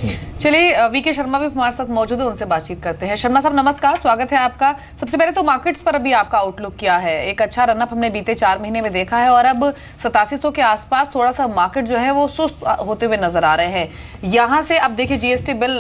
चलिए वीके शर्मा भी हमारे साथ मौजूद है, उनसे बातचीत करते हैं। शर्मा साहब नमस्कार, स्वागत है आपका। सबसे पहले तो मार्केट्स पर अभी आपका आउटलुक क्या है? एक अच्छा रनअप हमने बीते 4 महीने में देखा है और अब 8700 के आसपास थोड़ा सा मार्केट जो है वो सुस्त होते हुए नजर आ रहे हैं। यहाँ से अब देखिए जीएसटी बिल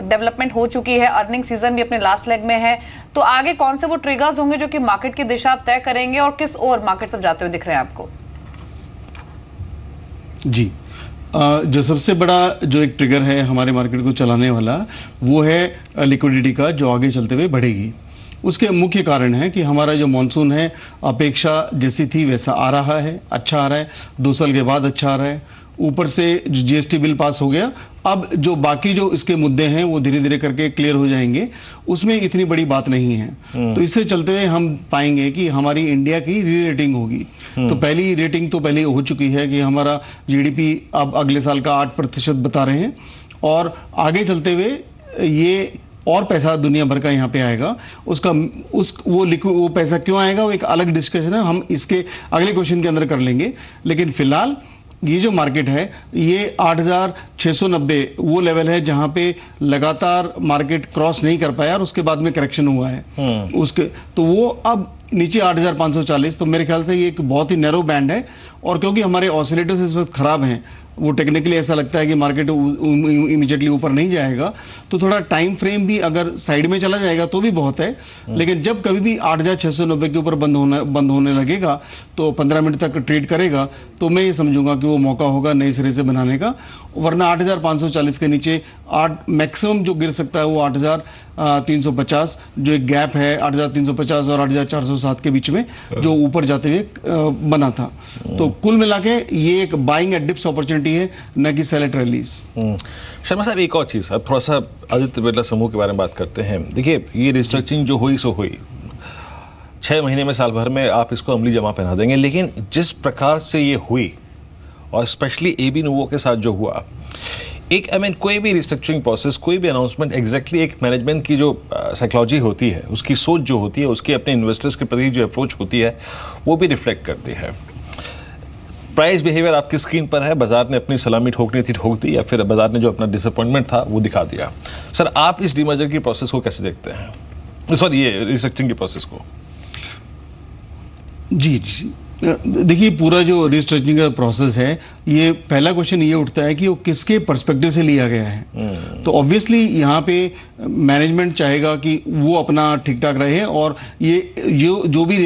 डेवलपमेंट हो चुकी है, अर्निंग सीजन भी अपने लास्ट लेग में है, तो आगे कौन से वो ट्रिगर्स होंगे जो कि मार्केट की दिशा तय करेंगे और किस ओर मार्केट सब जाते हुए दिख रहे हैं आपको? जी, जो सबसे बड़ा जो एक ट्रिगर है हमारे मार्केट को चलाने वाला वो है लिक्विडिटी का, जो आगे चलते हुए बढ़ेगी। उसके मुख्य कारण है कि हमारा जो मॉनसून है अपेक्षा जैसी थी वैसा आ रहा है, अच्छा आ रहा है, 2 साल के बाद अच्छा आ रहा है। ऊपर से जो जीएसटी बिल पास हो गया, अब जो बाकी जो इसके मुद्दे हैं वो धीरे धीरे करके क्लियर हो जाएंगे, उसमें इतनी बड़ी बात नहीं है। तो इससे चलते हुए हम पाएंगे कि हमारी इंडिया की री रेटिंग होगी। तो पहली रेटिंग तो पहले हो चुकी है कि हमारा जीडीपी अब अगले साल का 8% बता रहे हैं और आगे चलते हुए ये और पैसा दुनिया भर का यहाँ पे आएगा। उसका वो पैसा क्यों आएगा वो एक अलग डिस्कशन है, हम इसके अगले क्वेश्चन के अंदर कर लेंगे। लेकिन फिलहाल ये जो मार्केट है ये 8690 वो लेवल है जहां पे लगातार मार्केट क्रॉस नहीं कर पाया और उसके बाद में करेक्शन हुआ है उसके, तो वो अब नीचे 8540, तो मेरे ख्याल से ये एक बहुत ही नैरो बैंड है। और क्योंकि हमारे ऑसिलेटर्स इस वक्त खराब हैं, वो टेक्निकली ऐसा लगता है कि मार्केट इमीडिएटली ऊपर नहीं जाएगा, तो थोड़ा टाइम फ्रेम भी अगर साइड में चला जाएगा तो भी बहुत है। लेकिन जब कभी भी 8690 के ऊपर बंद होने लगेगा तो 15 मिनट तक ट्रेड करेगा, तो मैं ये समझूंगा कि वो मौका होगा नए सिरे से बनाने का। वरना 8540 के नीचे मैक्सिमम जो गिर सकता है वो 8350, जो एक गैप है 8350 और 8407 के बीच में जो ऊपर जाते हुए बना था। तो कुल मिला के ये एक बाइंग एट डिप्स अपॉर्चुनिटी है, न कि सेल एट रैलीज। शर्मा साहब एक और चीज़ है, थोड़ा सा आदित्य बिरला समूह के बारे में बात करते हैं। देखिए ये रिस्ट्रक्चरिंग जो हुई सो हुई, 6 महीने में साल भर में आप इसको अमली जमा पहना देंगे, लेकिन जिस प्रकार से ये हुई और स्पेशली एबी नूवो के साथ जो हुआ, एक कोई भी रिस्ट्रक्चरिंग प्रोसेस, कोई भी अनाउंसमेंट एग्जैक्टली एक मैनेजमेंट की जो साइकोलॉजी होती है, उसकी सोच जो होती है, उसकी अपने इन्वेस्टर्स के प्रति जो अप्रोच होती है वो भी रिफ्लेक्ट करती है। प्राइस बिहेवियर आपकी स्क्रीन पर है, बाजार ने अपनी सलामी ठोकनी थी ठोक दी, या फिर बाजार ने जो अपना डिसअपॉइंटमेंट था वो दिखा दिया। सर आप इस डीमर्जर की प्रोसेस को कैसे देखते हैं, सॉरी ये रिस्ट्रक्चरिंग की प्रोसेस को? जी देखिए, पूरा जो रिस्ट्रक्चरिंग का प्रोसेस है, ये पहला क्वेश्चन ये उठता है कि वो किसके पर्सपेक्टिव से लिया गया है। तो ऑब्वियसली यहाँ पे मैनेजमेंट चाहेगा कि वो अपना ठीक ठाक रहे और ये जो भी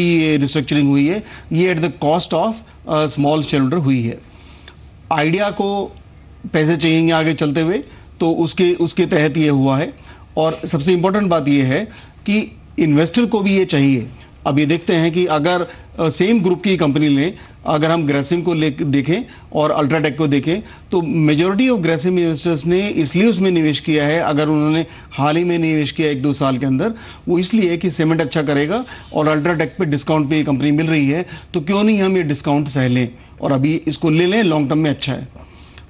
ये रिस्ट्रक्चरिंग हुई है ये at the cost of small share holder हुई है। आइडिया को पैसे चाहिए आगे चलते हुए, तो उसके तहत ये हुआ है। और सबसे इम्पोर्टेंट बात ये है कि इन्वेस्टर को भी ये चाहिए। अब ये देखते हैं कि अगर सेम ग्रुप की कंपनी लें, अगर हम ग्रेसिम को देखें और अल्ट्राटेक को देखें, तो मेजॉरिटी ऑफ ग्रेसिम इन्वेस्टर्स ने इसलिए उसमें निवेश किया है, अगर उन्होंने हाल ही में निवेश किया 1-2 साल के अंदर, वो इसलिए कि सीमेंट अच्छा करेगा और अल्ट्राटेक पे डिस्काउंट पे ये कंपनी मिल रही है, तो क्यों नहीं हम ये डिस्काउंट सह लें और अभी इसको ले लें, लॉन्ग टर्म में अच्छा है।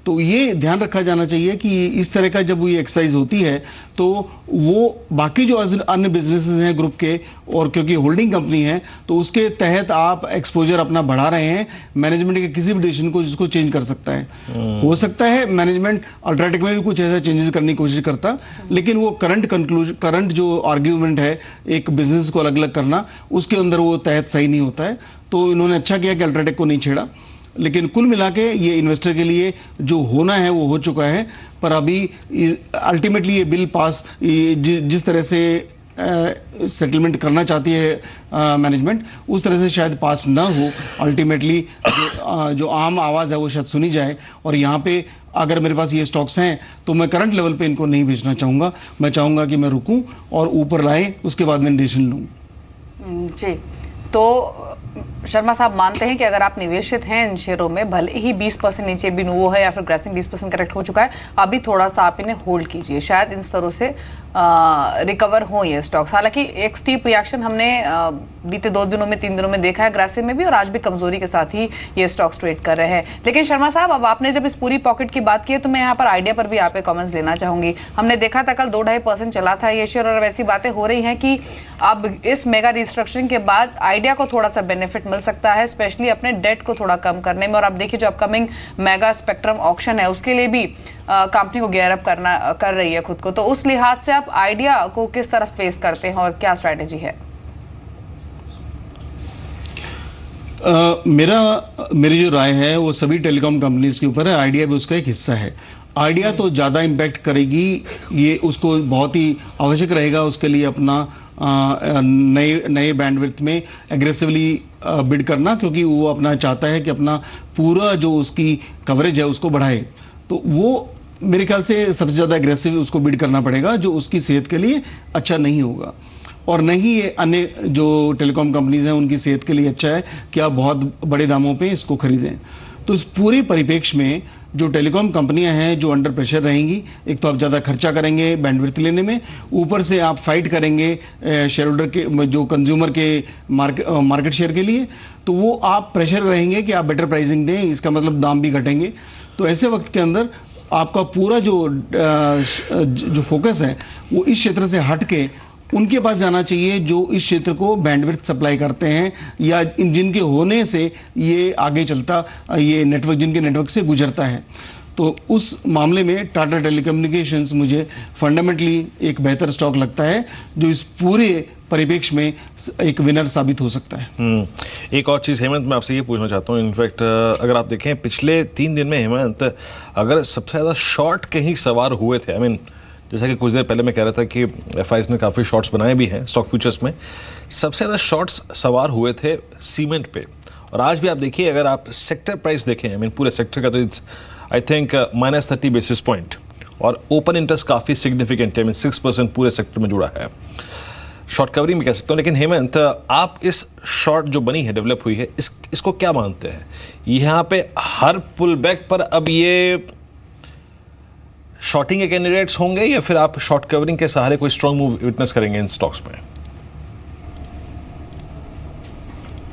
तो ये ध्यान रखा जाना चाहिए कि इस तरह का जब ये एक्सरसाइज होती है तो वो बाकी जो अन्य बिजनेसेस हैं ग्रुप के, और क्योंकि होल्डिंग कंपनी है तो उसके तहत आप एक्सपोजर अपना बढ़ा रहे हैं। मैनेजमेंट के किसी भी डिसीजन को जिसको चेंज कर सकता है, हो सकता है मैनेजमेंट अल्ट्राटेक में भी कुछ ऐसा चेंजेस करने की कोशिश करता, लेकिन वो करंट जो आर्ग्यूमेंट है एक बिजनेस को अलग अलग करना, उसके अंदर वो तहत सही नहीं होता है। तो इन्होंने अच्छा किया कि अल्ट्राटेक को नहीं छेड़ा। लेकिन कुल मिला के ये इन्वेस्टर के लिए जो होना है वो हो चुका है। पर अभी अल्टीमेटली ये बिल पास, जिस तरह से सेटलमेंट करना चाहती है मैनेजमेंट, उस तरह से शायद पास ना हो। अल्टीमेटली जो आम आवाज़ है वो शायद सुनी जाए। और यहाँ पे अगर मेरे पास ये स्टॉक्स हैं तो मैं करंट लेवल पे इनको नहीं बेचना चाहूँगा, मैं चाहूँगा कि मैं रुकूँ और ऊपर लाए, उसके बाद मैं डिसीजन लूँ। जी, तो शर्मा साहब मानते हैं कि अगर आप निवेशित हैं इन शेयरों में, भले ही 20% नीचे भी नूवो है या फिर ग्रेसिम 20% करेक्ट हो चुका है, अभी थोड़ा सा आप इन्हें होल्ड कीजिए, शायद इन स्तरों से रिकवर हो ये स्टॉक्स। हालांकि एक स्टीप रिएक्शन हमने बीते 2 दिनों में 3 दिनों में देखा है ग्रेसिम में भी, और आज भी कमजोरी के साथ ही ये स्टॉक्स ट्रेड कर रहे हैं। लेकिन शर्मा साहब, अब आपने जब इस पूरी पॉकेट की बात की है तो मैं यहाँ पर आइडिया पर भी आपके कमेंट्स लेना चाहूंगी। हमने देखा था कल 2-2.5% चला था ये शेयर, और वैसी बातें हो रही हैं कि अब इस मेगा रिस्ट्रक्चरिंग के बाद आइडिया को थोड़ा सा बेनिफिट मिल सकता है, स्पेशली अपने डेट को थोड़ा कम करने में। और आप देखिए जो अपकमिंग मेगा स्पेक्ट्रम ऑक्शन है उसके लिए भी कंपनी को गियर अप कर रही है खुद को। तो उस लिहाज से आप आइडिया को किस तरफ प्लेस करते हैं और क्या स्ट्रैटेजी है? मेरी जो राय है वो सभी टेलीकॉम कंपनीज के ऊपर है, आइडिया भी उसका एक हिस्सा है। आइडिया तो ज़्यादा इम्पैक्ट करेगी, ये उसको बहुत ही आवश्यक रहेगा उसके लिए अपना नए बैंडविड्थ में एग्रेसिवली बिड करना, क्योंकि वो अपना चाहता है कि अपना पूरा जो उसकी कवरेज है उसको बढ़ाए। तो वो मेरे ख्याल से सबसे ज़्यादा एग्रेसिव उसको बिड करना पड़ेगा, जो उसकी सेहत के लिए अच्छा नहीं होगा। और नहीं ये अन्य जो टेलीकॉम कंपनीज हैं उनकी सेहत के लिए अच्छा है कि आप बहुत बड़े दामों पे इसको खरीदें। तो इस पूरे परिप्रेक्ष्य में जो टेलीकॉम कंपनियां हैं जो अंडर प्रेशर रहेंगी, एक तो आप ज़्यादा खर्चा करेंगे बैंडविड्थ लेने में, ऊपर से आप फाइट करेंगे शेयर होल्डर के जो कंज्यूमर के मार्केट शेयर के लिए, तो वो आप प्रेशर रहेंगे कि आप बेटर प्राइसिंग दें, इसका मतलब दाम भी घटेंगे। तो ऐसे वक्त के अंदर आपका पूरा जो फोकस है वो इस क्षेत्र से हट के उनके पास जाना चाहिए जो इस क्षेत्र को बैंडविड्थ सप्लाई करते हैं या जिनके होने से ये आगे चलता, ये नेटवर्क जिनके नेटवर्क से गुजरता है। तो उस मामले में टाटा टेलीकम्युनिकेशंस मुझे फंडामेंटली एक बेहतर स्टॉक लगता है जो इस पूरे परिप्रेक्ष्य में एक विनर साबित हो सकता है। एक और चीज़ हेमंत, मैं आपसे ये पूछना चाहता हूँ, इनफैक्ट अगर आप देखें पिछले 3 दिन में हेमंत, अगर सबसे ज़्यादा शॉर्ट कहीं सवार हुए थे, आई मीन जैसा कि कुछ देर पहले मैं कह रहा था कि एफआईज ने काफ़ी शॉर्ट्स बनाए भी हैं स्टॉक फ्यूचर्स में, सबसे ज़्यादा शॉर्ट्स सवार हुए थे सीमेंट पे। और आज भी आप देखिए, अगर आप सेक्टर प्राइस देखें, आई मीन पूरे सेक्टर का, तो it's I think -30 basis point, और ओपन इंटरेस्ट काफ़ी सिग्निफिकेंट है, आई मीन 6% पूरे सेक्टर में जुड़ा है। शॉर्ट कवरिंग में कह सकता हूँ। लेकिन हेमंत, आप इस शॉर्ट जो बनी है, डेवलप हुई है, इसको क्या मानते हैं? यहाँ पे हर पुल बैक पर अब ये शॉर्टिंग के कैंडिडेट्स होंगे या फिर आप शॉर्ट कवरिंग के सहारे कोई स्ट्रॉन्ग मूव विटनेस करेंगे इन स्टॉक्स में?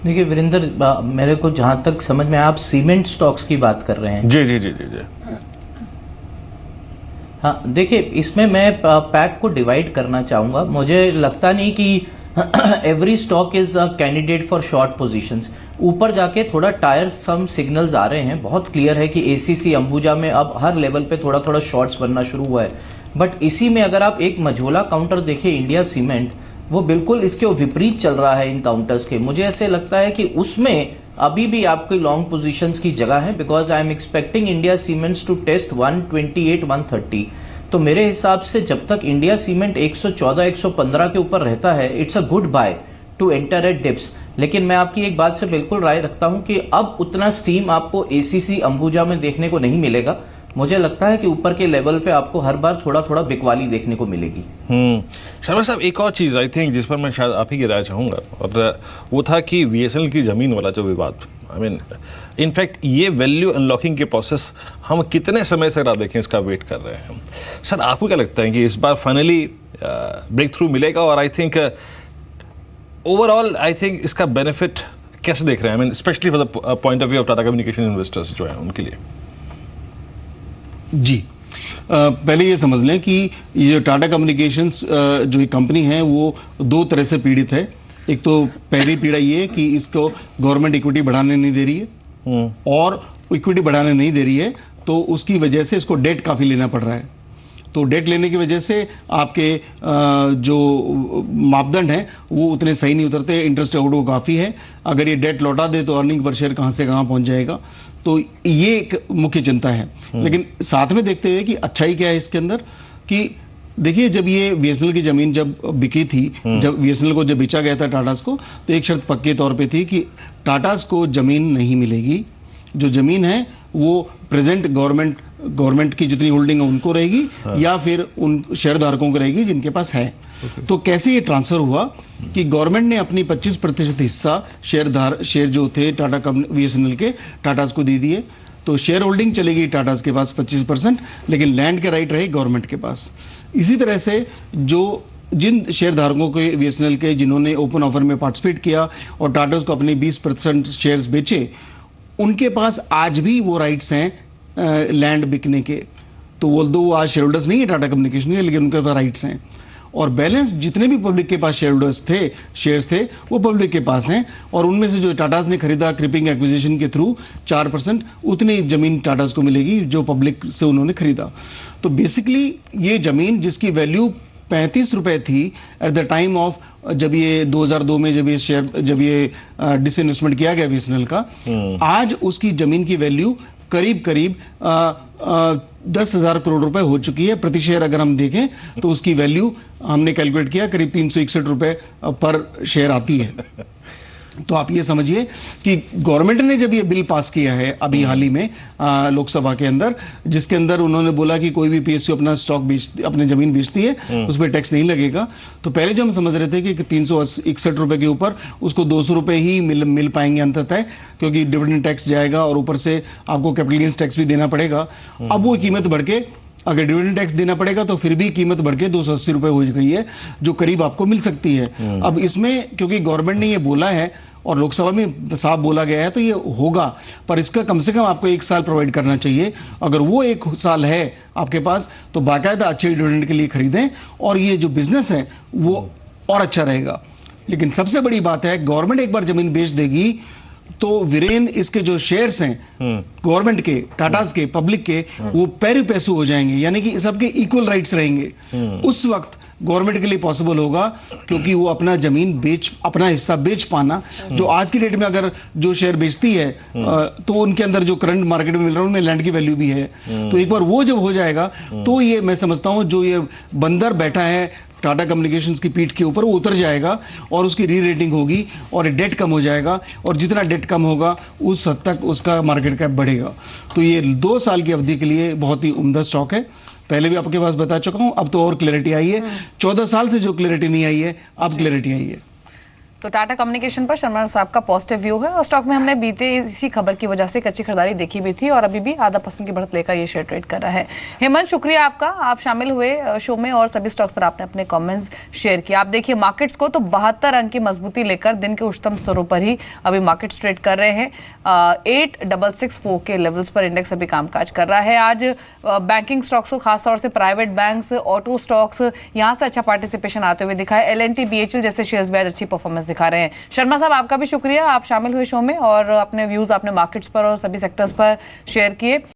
देखिए वीरेंद्र, मेरे को जहां तक समझ में, आप सीमेंट स्टॉक्स की बात कर रहे हैं। जी जी जी जी जी। हाँ, देखिए इसमें मैं पैक को डिवाइड करना चाहूँगा। मुझे लगता नहीं कि every stock is a candidate for short positions. ऊपर जाके थोड़ा टायर सम सिग्नल्स आ रहे हैं, बहुत क्लियर है कि एसीसी अंबुजा में अब हर लेवल पे थोड़ा थोड़ा शॉर्ट्स बनना शुरू हुआ है। बट इसी में अगर आप एक मझोला काउंटर देखें, इंडिया सीमेंट, वो बिल्कुल इसके विपरीत चल रहा है इन काउंटर्स के। मुझे ऐसे लगता है कि उसमें अभी भी आपकी लॉन्ग पोजीशंस की जगह है, because I am expecting India Cements to test 128, 130। तो मेरे हिसाब से जब तक इंडिया सीमेंट 114, 115 के ऊपर रहता है, it's a good by two enter eight dips. लेकिन मैं आपकी एक बात से बिल्कुल राय रखता हूं कि अब उतना स्टीम आपको एसीसी अंबुजा में देखने को नहीं मिलेगा। मुझे लगता है कि ऊपर के लेवल पे आपको हर बार थोड़ा थोड़ा बिकवाली देखने को मिलेगी। शर्मा साहब, एक और चीज़ आई थिंक जिस पर मैं शायद आप ही की राय चाहूँगा, और वो था कि बीएसएनएल की ज़मीन वाला जो विवाद, आई मीन इनफैक्ट ये वैल्यू अनलॉकिंग के प्रोसेस हम कितने समय से आप देखें इसका वेट कर रहे हैं। सर, आपको क्या लगता है कि इस बार फाइनली ब्रेक थ्रू मिलेगा? और I think overall I think इसका बेनिफिट कैसे देख रहे हैं, I mean specially for the point of view of Tata communication investors जो है उनके लिए? जी, पहले ये समझ लें कि ये टाटा कम्युनिकेशंस जो ये कंपनी है वो 2 तरह से पीड़ित है। एक तो पहली पीड़ा ये कि इसको गवर्नमेंट इक्विटी बढ़ाने नहीं दे रही है, और इक्विटी बढ़ाने नहीं दे रही है तो उसकी वजह से इसको डेट काफ़ी लेना पड़ रहा है। तो डेट लेने की वजह से आपके जो मापदंड हैं वो उतने सही नहीं उतरते, इंटरेस्ट आउटगो काफ़ी है। अगर ये डेट लौटा दे तो अर्निंग पर शेयर कहाँ से कहाँ पहुँच जाएगा, तो ये एक मुख्य चिंता है। लेकिन साथ में देखते हुए कि अच्छाई क्या है इसके अंदर, कि देखिए जब ये बीएसएनएल की ज़मीन जब बिकी थी, जब बीएसएनएल को जब बेचा गया था टाटास को, तो एक शर्त पक्के तौर पे थी कि टाटास को ज़मीन नहीं मिलेगी। जो ज़मीन है वो प्रेजेंट गवर्नमेंट की जितनी होल्डिंग है उनको रहेगी, या फिर उन शेयरधारकों को रहेगी जिनके पास है। तो कैसे ये ट्रांसफ़र हुआ कि गवर्नमेंट ने अपनी 25% हिस्सा शेयर जो थे टाटा बीएसएनएल के, टाटास को दे दिए। तो शेयर होल्डिंग चलेगी टाटास के पास 25%, लेकिन लैंड के राइट रहे गवर्नमेंट के पास। इसी तरह से जिन शेयरधारकों के बीएसएनएल के जिन्होंने ओपन ऑफर में पार्टिसिपेट किया और टाटास को अपने 20% शेयर्स बेचे, उनके पास आज भी वो राइट्स हैं लैंड बिकने के। तो वो आज शेयर होल्डर्स नहीं है टाटा कम्युनिकेशन के, लेकिन उनके पास राइट्स हैं। और बैलेंस जितने भी पब्लिक के पास शेयर्स थे वो पब्लिक के पास हैं, और उनमें से जो टाटास ने खरीदा क्रिपिंग एक्विजिशन के थ्रू 4% उतनी जमीन टाटास को मिलेगी जो पब्लिक से उन्होंने खरीदा। तो बेसिकली ये जमीन जिसकी वैल्यू 35 रुपए थी एट द टाइम ऑफ, जब ये 2002 में जब ये डिसइन्वेस्टमेंट किया गया बीएसएनएल का, आज उसकी जमीन की वैल्यू करीब 10,000 करोड़ रुपए हो चुकी है। प्रति शेयर अगर हम देखें तो उसकी वैल्यू हमने कैलकुलेट किया करीब 361 रुपए पर शेयर आती है। तो आप ये समझिए कि गवर्नमेंट ने जब ये बिल पास किया है अभी हाल ही में लोकसभा के अंदर, जिसके अंदर उन्होंने बोला कि कोई भी पीएसयू अपना अपनी जमीन बेचती है उस पर टैक्स नहीं लगेगा, तो पहले जो हम समझ रहे थे कि 361 रुपए के ऊपर उसको 200 रुपए ही मिल पाएंगे अंततः, क्योंकि डिविडेंड टैक्स जाएगा और ऊपर से आपको कैपिटल गेन्स टैक्स भी देना पड़ेगा। अब वो कीमत बढ़ के, अगर डिविडेंड टैक्स देना पड़ेगा तो फिर भी कीमत बढ़ के 280 रुपए हो गई है, जो करीब आपको मिल सकती है। अब इसमें क्योंकि गवर्नमेंट ने ये बोला है और लोकसभा में साफ बोला गया है तो ये होगा, पर इसका कम से कम आपको 1 साल प्रोवाइड करना चाहिए। अगर वो 1 साल है आपके पास तो बाकायदा अच्छे डिविडेंड के लिए खरीदें, और ये जो बिजनेस है वो और अच्छा रहेगा। लेकिन सबसे बड़ी बात है, गवर्नमेंट एक बार जमीन बेच देगी तो वीरेन इसके जो शेयर्स हैं गवर्नमेंट के, टाटास के, पब्लिक के, वो पैरी पैसू हो जाएंगे, यानी कि सबके इक्वल राइट्स रहेंगे। उस वक्त गवर्नमेंट के लिए पॉसिबल होगा, क्योंकि वो अपना अपना हिस्सा बेच पाना, जो आज की डेट में अगर जो शेयर बेचती है तो उनके अंदर जो करंट मार्केट में मिल रहा है उनमें लैंड की वैल्यू भी है। तो एक बार वो जब हो जाएगा तो ये मैं समझता हूं जो ये बंदर बैठा है टाटा कम्युनिकेशंस की पीठ के ऊपर, वो उतर जाएगा और उसकी री रेटिंग होगी और डेट कम हो जाएगा, और जितना डेट कम होगा उस हद तक उसका मार्केट कैप बढ़ेगा। तो ये 2 साल की अवधि के लिए बहुत ही उम्दा स्टॉक है। पहले भी आपके पास बता चुका हूं, अब तो और क्लैरिटी आई है। 14 साल से जो क्लैरिटी नहीं आई है, अब क्लैरिटी आई है। तो टाटा कम्युनिकेशन पर शर्मा साहब का पॉजिटिव व्यू है, और स्टॉक में हमने बीते इसी खबर की वजह से कच्ची खरीदारी देखी भी थी, और अभी भी ½ % की बढ़त लेकर ये शेयर ट्रेड कर रहा है। हेमंत, शुक्रिया आपका, आप शामिल हुए शो में और सभी स्टॉक्स पर आपने अपने कमेंट्स शेयर किया। आप देखिए मार्केट्स को तो 72 अंक की मजबूती लेकर दिन के उच्चतम स्तरों पर ही अभी मार्केट्स ट्रेड कर रहे हैं। 8664 के लेवल्स पर इंडेक्स अभी कामकाज कर रहा है। आज बैंकिंग स्टॉक्स को, खासतौर से प्राइवेट बैंक्स, ऑटो स्टॉक्स, यहाँ से अच्छा पार्टिसिपेशन आते हुए दिखा है। LNT, BHL जैसे शेयर्स भी आज अच्छी परफॉर्मेंस दिखा रहे हैं। शर्मा साहब, आपका भी शुक्रिया, आप शामिल हुए शो में और अपने व्यूज आपने मार्केट्स पर और सभी सेक्टर्स पर शेयर किए।